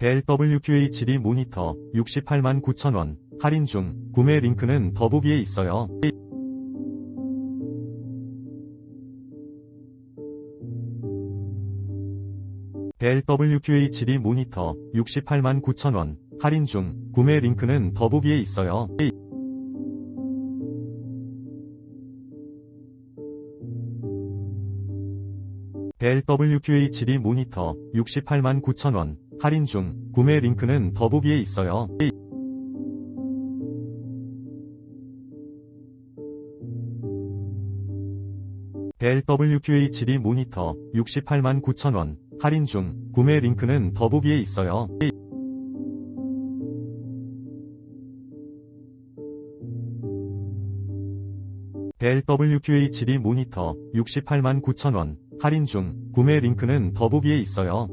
델 WQHD 모니터 68만 9천원, 할인 중, 구매 링크는 더보기에 있어요. 델 WQHD 모니터 68만 9천원, 할인 중, 구매 링크는 더보기에 있어요. 델 WQHD 모니터 68만 9천원, 할인 중, 구매 링크는 더보기에 있어요. 델 WQHD 모니터 68만 9천원, 할인 중, 구매 링크는 더보기에 있어요. 델 WQHD 모니터 68만 9천원, 할인 중, 구매 링크는 더보기에 있어요.